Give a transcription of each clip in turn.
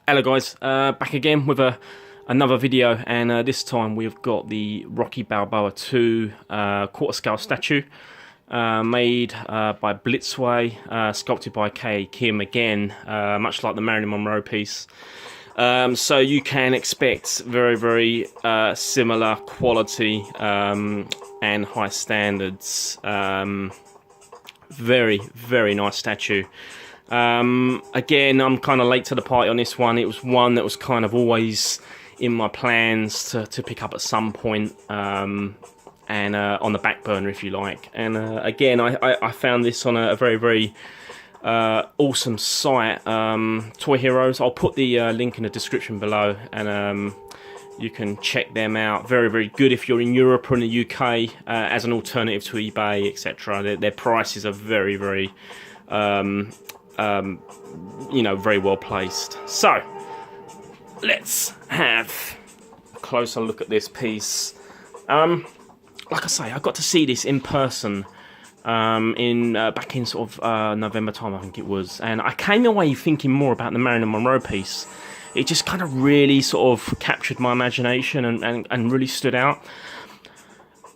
Hello guys, back again with another video, and this time we've got the Rocky Balboa 2 quarter scale statue made by Blitzway, sculpted by K. Kim again, much like the Marilyn Monroe piece. So you can expect very similar quality and high standards. Very nice statue. Again, I'm kind of late to the party on this one. It was one that was kind of always in my plans to pick up at some point, and on the back burner, if you like. And again, I found this on a very awesome site, Toy Heroes. I'll put the link in the description below, and you can check them out. Very good if you're in Europe or in the UK, as an alternative to eBay, etc. Their prices are very very well placed. So let's have a closer look at this piece. Like I say, I got to see this in person back in sort of November time, I think it was, and I came away thinking more about the Marilyn Monroe piece. It just kind of really sort of captured my imagination and really stood out.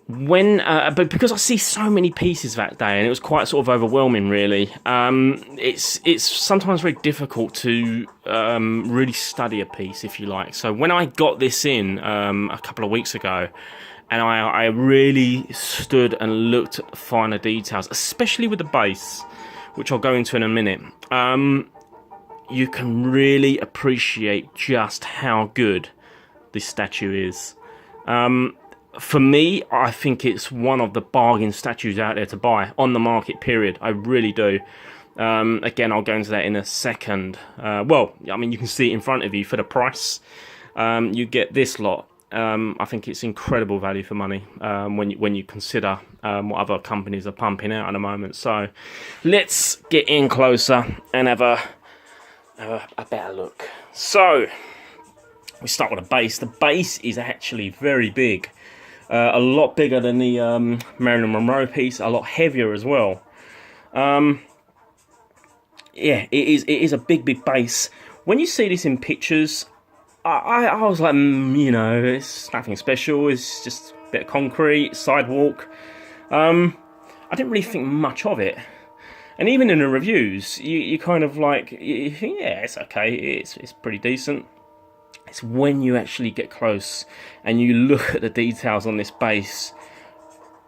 But because I see so many pieces that day, and it was quite sort of overwhelming, really. It's sometimes very difficult to really study a piece, if you like. So when I got this in a couple of weeks ago, and I really stood and looked at the finer details, especially with the base, which I'll go into in a minute. You can really appreciate just how good this statue is. For me, I think it's one of the bargain statues out there to buy on the market, period. I really do. Again, I'll go into that in a second. Well, I mean, you can see it in front of you for the price. You get this lot. I think it's incredible value for money when you consider what other companies are pumping out at the moment. So let's get in closer and have a better look. So we start with the base. The base is actually very big. A lot bigger than the Marilyn Monroe piece, a lot heavier as well. Yeah, it is a big base. When you see this in pictures, I was like, you know, it's nothing special. It's just a bit of concrete, sidewalk. I didn't really think much of it. And even in the reviews, you kind of like, you think, yeah, it's okay. It's pretty decent. It's when you actually get close and you look at the details on this base,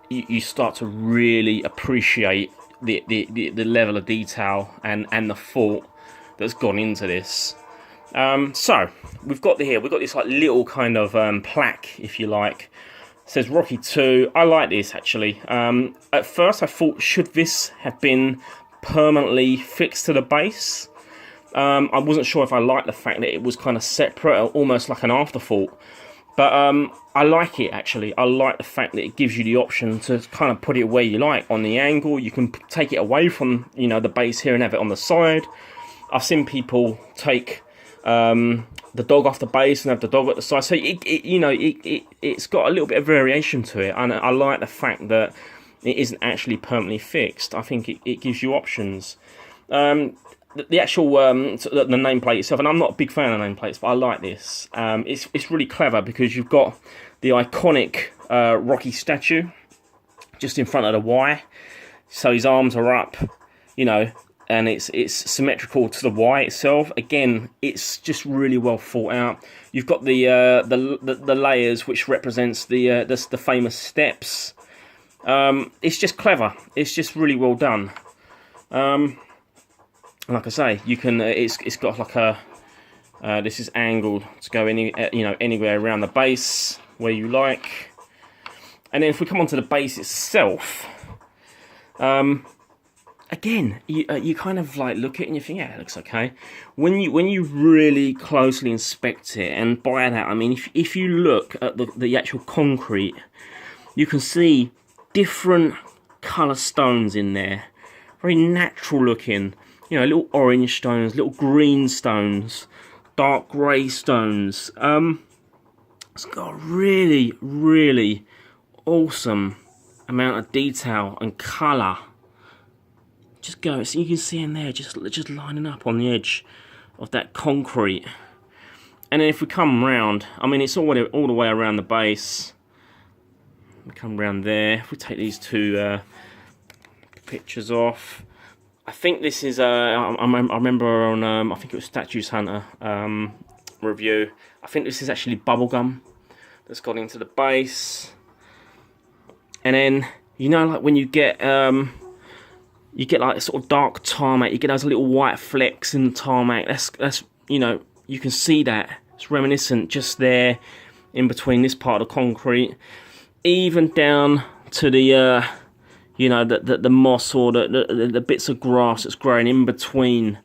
you start to really appreciate the level of detail and the thought that's gone into this. So we've got this like little kind of plaque, if you like. It says Rocky 2. I like this actually. At first I thought, should this have been permanently fixed to the base? I wasn't sure if I liked the fact that it was kind of separate, almost like an afterthought. But I like it, actually. I like the fact that it gives you the option to kind of put it where you like. On the angle, you can take it away from, you know, the base here and have it on the side. I've seen people take the dog off the base and have the dog at the side. So, it's got a little bit of variation to it. And I like the fact that it isn't actually permanently fixed. I think it gives you options. The actual the nameplate itself, and I'm not a big fan of nameplates, but I like this. It's really clever because you've got the iconic Rocky statue just in front of the Y, so his arms are up, you know, and it's symmetrical to the Y itself. Again, it's just really well thought out. You've got the layers, which represents the famous steps. It's just clever. It's just really well done. Like I say, you can. It's got like a. This is angled to go anywhere around the base where you like. And then if we come onto the base itself, again, you kind of like look at it and you think, yeah, it looks okay. When you really closely inspect it, and by that I mean if you look at the actual concrete, you can see different colour stones in there, very natural looking. You know, little orange stones, little green stones, dark grey stones. It's got a really awesome amount of detail and colour. Just go, so you can see in there, just lining up on the edge of that concrete. And then if we come round, I mean, it's all the way around the base. We come round there. If we take these two pictures off, I think this is I remember on I think it was Statues Hunter review. I think this is actually bubblegum that's gone into the base. And then, you know, like when you get like sort of dark tarmac, you get those little white flecks in the tarmac. That's you know, you can see that. It's reminiscent just there in between this part of the concrete, even down to the you know, the moss or the bits of grass that's growing in between,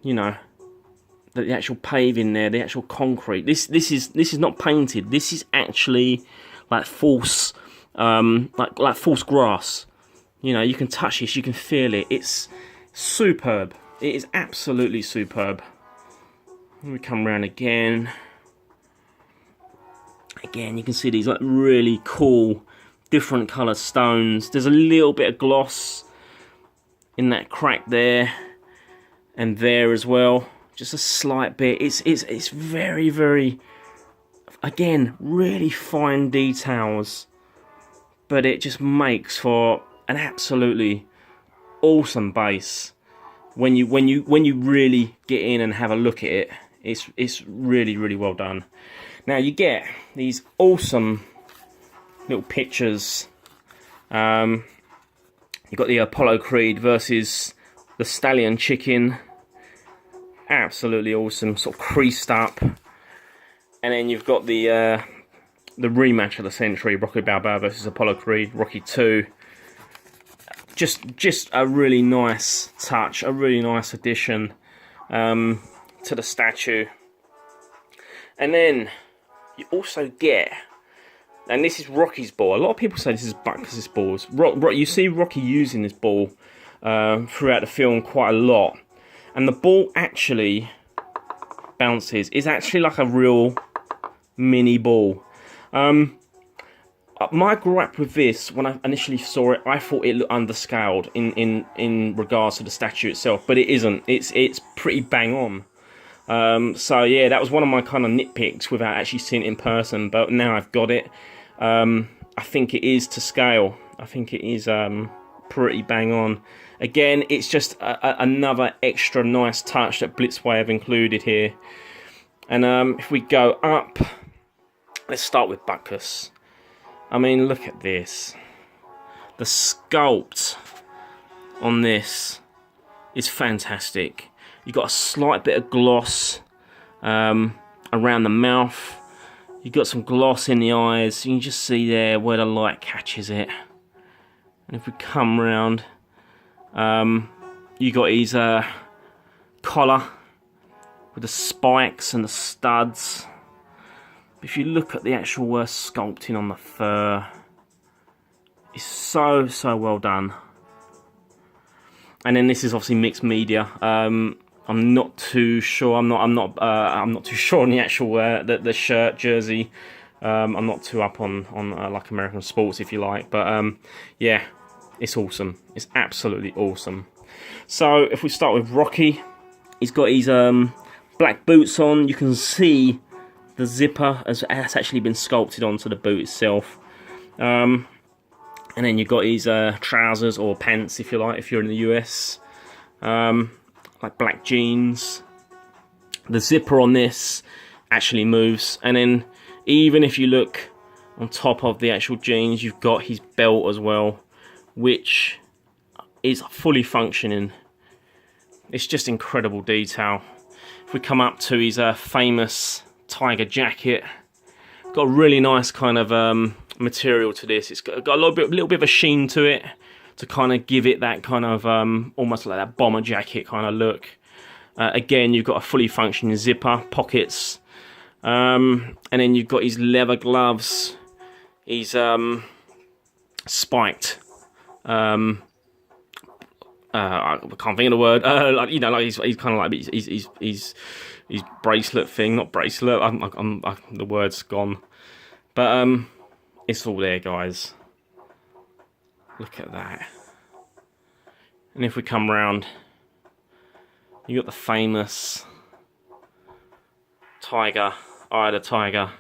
you know, the actual paving there, the actual concrete. This is not painted. This is actually like false, like false grass. You know, you can touch this, you can feel it. It's superb. It is absolutely superb. We come around again. Again, you can see these like really cool, different colour stones. There's a little bit of gloss in that crack there and there as well. Just a slight bit. It's very, very, again, really fine details, but it just makes for an absolutely awesome base. When you really get in and have a look at it, it's really, really well done. Now you get these awesome little pictures. You've got the Apollo Creed versus the Stallion Chicken. Absolutely awesome, sort of creased up. And then you've got the rematch of the century, Rocky Balboa versus Apollo Creed, Rocky 2. Just a really nice touch, a really nice addition to the statue. And then you also get, and this is Rocky's ball. A lot of people say this is Butkus' balls. You see Rocky using this ball throughout the film quite a lot. And the ball actually bounces. It's actually like a real mini ball. My gripe with this, when I initially saw it, I thought it looked underscaled in regards to the statue itself, but it isn't. It's pretty bang on. So yeah, that was one of my kind of nitpicks without actually seeing it in person. But now I've got it. I think it is to scale. I think it is pretty bang on. Again, it's just another extra nice touch that Blitzway have included here. And if we go up, let's start with Butkus. I mean, look at this. The sculpt on this is fantastic. You've got a slight bit of gloss around the mouth. You've got some gloss in the eyes. You can just see there where the light catches it. And if we come round, you got his collar with the spikes and the studs. If you look at the actual sculpting on the fur, it's so well done. And then this is obviously mixed media. I'm not too sure. I'm not too sure on the actual the shirt jersey. I'm not too up on like American sports, if you like. But yeah, it's awesome. It's absolutely awesome. So if we start with Rocky, he's got his black boots on. You can see the zipper has actually been sculpted onto the boot itself. And then you've got his trousers or pants, if you like, if you're in the US. Like black jeans. The zipper on this actually moves. And then even if you look on top of the actual jeans, you've got his belt as well, which is fully functioning. It's just incredible detail. If we come up to his famous tiger jacket, got a really nice kind of material to this. It's got a little bit of a sheen to it to kind of give it that kind of almost like that bomber jacket kind of look. Again, you've got a fully functioning zipper, pockets, and then you've got his leather gloves. He's spiked. I can't think of the word. Like, you know, like he's kind of like he's bracelet thing, not bracelet. The word's gone, but it's all there, guys. Look at that. And if we come round, you got the famous Tiger, Eye of the Tiger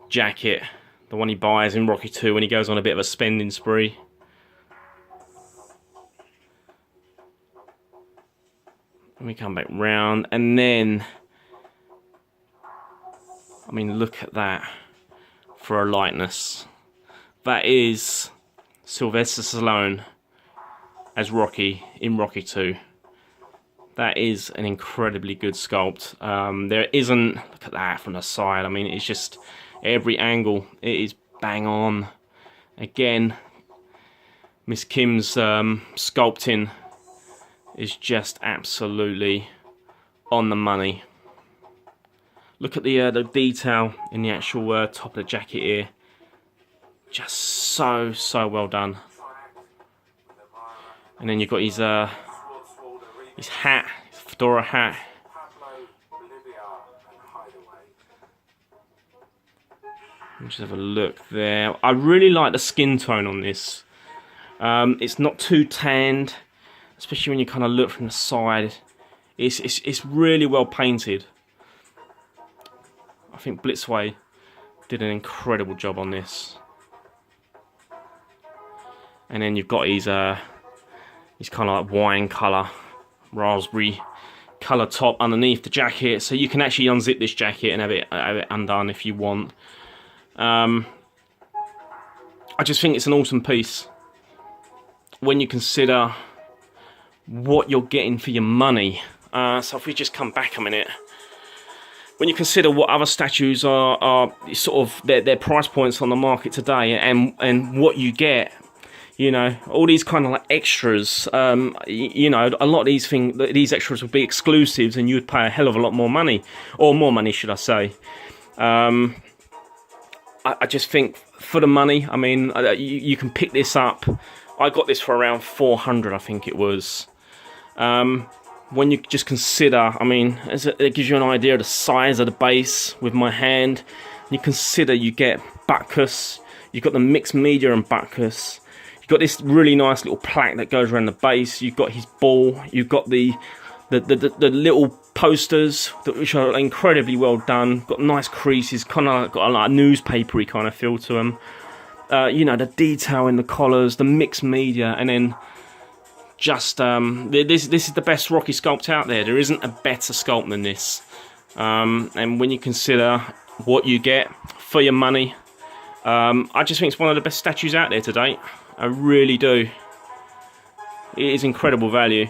jacket, the one he buys in Rocky 2 when he goes on a bit of a spending spree. Let me come back round, and then, I mean, look at that for a likeness. That is Sylvester Stallone as Rocky in Rocky 2. That is an incredibly good sculpt. There isn't, look at that from the side, I mean, it's just every angle, it is bang on. Again, Miss Kim's sculpting is just absolutely on the money. Look at the detail in the actual top of the jacket here. Just so well done. And then you've got his hat, his fedora hat. Let's just have a look there. I really like the skin tone on this. It's not too tanned, especially when you kind of look from the side. It's really well painted. I think Blitzway did an incredible job on this. And then you've got his kind of like wine colour, raspberry colour top underneath the jacket, so you can actually unzip this jacket and have it undone if you want. I just think it's an awesome piece when you consider what you're getting for your money. So if we just come back a minute, when you consider what other statues are sort of their price points on the market today, and what you get, you know, all these kind of like extras, you know, a lot of these extras would be exclusives, and you would pay a hell of a lot more money, or more money, should I say. I just think for the money, I mean, you can pick this up. I got this for around 400, I think it was. When you just consider, I mean, it gives you an idea of the size of the base with my hand. You consider you get Butkus, you've got the mixed media and Butkus. You've got this really nice little plaque that goes around the base. You've got his ball. You've got the little posters, which are incredibly well done. Got nice creases, kind of got a like newspapery kind of feel to them. You know, the detail in the collars, the mixed media, and then just this is the best Rocky sculpt out there. There isn't a better sculpt than this. And when you consider what you get for your money, I just think it's one of the best statues out there to date. I really do. It is incredible value.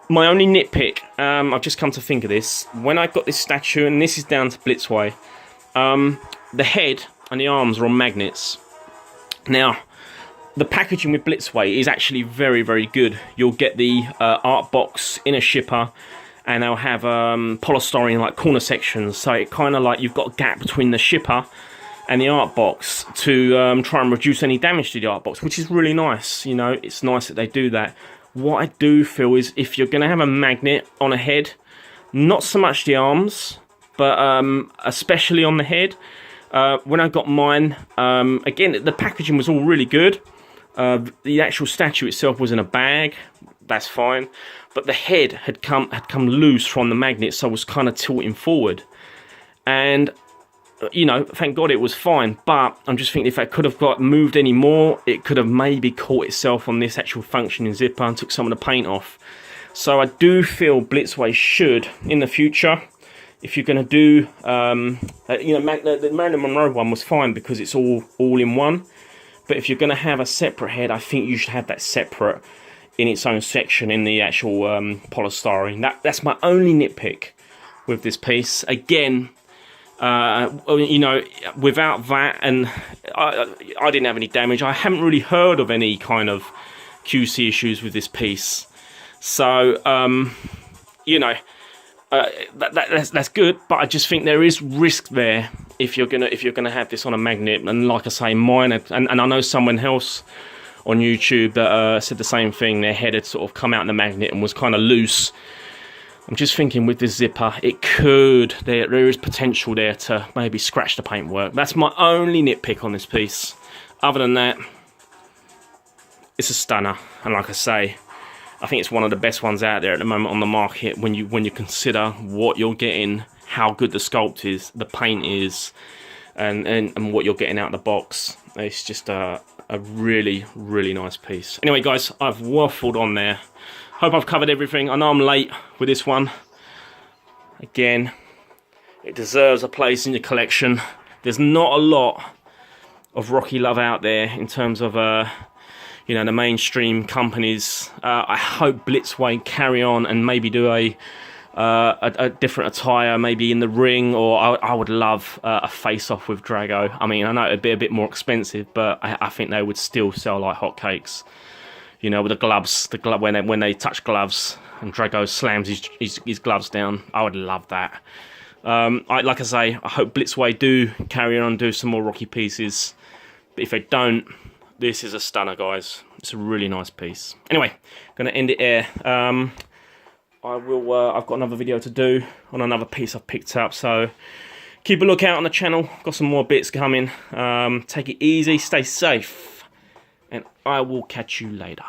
My only nitpick, I've just come to think of this, when I got this statue, and this is down to Blitzway, the head and the arms are on magnets. Now, the packaging with Blitzway is actually very, very good. You'll get the art box in a shipper, and they'll have polystyrene like corner sections, so it kind of like you've got a gap between the shipper and the art box to try and reduce any damage to the art box, which is really nice. You know, it's nice that they do that. What I do feel is if you're going to have a magnet on a head, not so much the arms, but especially on the head. When I got mine, again, the packaging was all really good. The actual statue itself was in a bag. That's fine. But the head had come loose from the magnet, so it was kind of tilting forward. And you know, thank God it was fine, but I'm just thinking if it could have got moved any more, it could have maybe caught itself on this actual functioning zipper and took some of the paint off. So I do feel Blitzway should, in the future, if you're going to do, you know, the Marilyn Monroe one was fine because it's all in one, but if you're going to have a separate head, I think you should have that separate in its own section in the actual polystyrene. That's my only nitpick with this piece. Again, you know, without that, and I didn't have any damage. I haven't really heard of any kind of QC issues with this piece, so you know, that's good. But I just think there is risk there if you're gonna have this on a magnet. And like I say, mine and I know someone else on YouTube that said the same thing. Their head had sort of come out in the magnet and was kind of loose. I'm just thinking with this zipper, it could, there is potential there to maybe scratch the paintwork. That's my only nitpick on this piece. Other than that, it's a stunner. And like I say, I think it's one of the best ones out there at the moment on the market when you consider what you're getting, how good the sculpt is, the paint is, and what you're getting out of the box. It's just a really, really nice piece. Anyway, guys, I've waffled on there. Hope I've covered everything. I know I'm late with this one. Again, it deserves a place in your collection. There's not a lot of Rocky love out there in terms of you know, the mainstream companies. I hope Blitzway carry on and maybe do a different attire, maybe in the ring, or I would love a face-off with Drago. I mean, I know it'd be a bit more expensive, but I think they would still sell like hotcakes. You know, with the gloves, when they touch gloves and Drago slams his gloves down, I would love that. Like I say, I hope Blitzway do carry on and do some more Rocky pieces. But if they don't, this is a stunner, guys. It's a really nice piece. Anyway, gonna end it here. I've got another video to do on another piece I've picked up, so keep a lookout on the channel. Got some more bits coming. Take it easy, stay safe, and I will catch you later.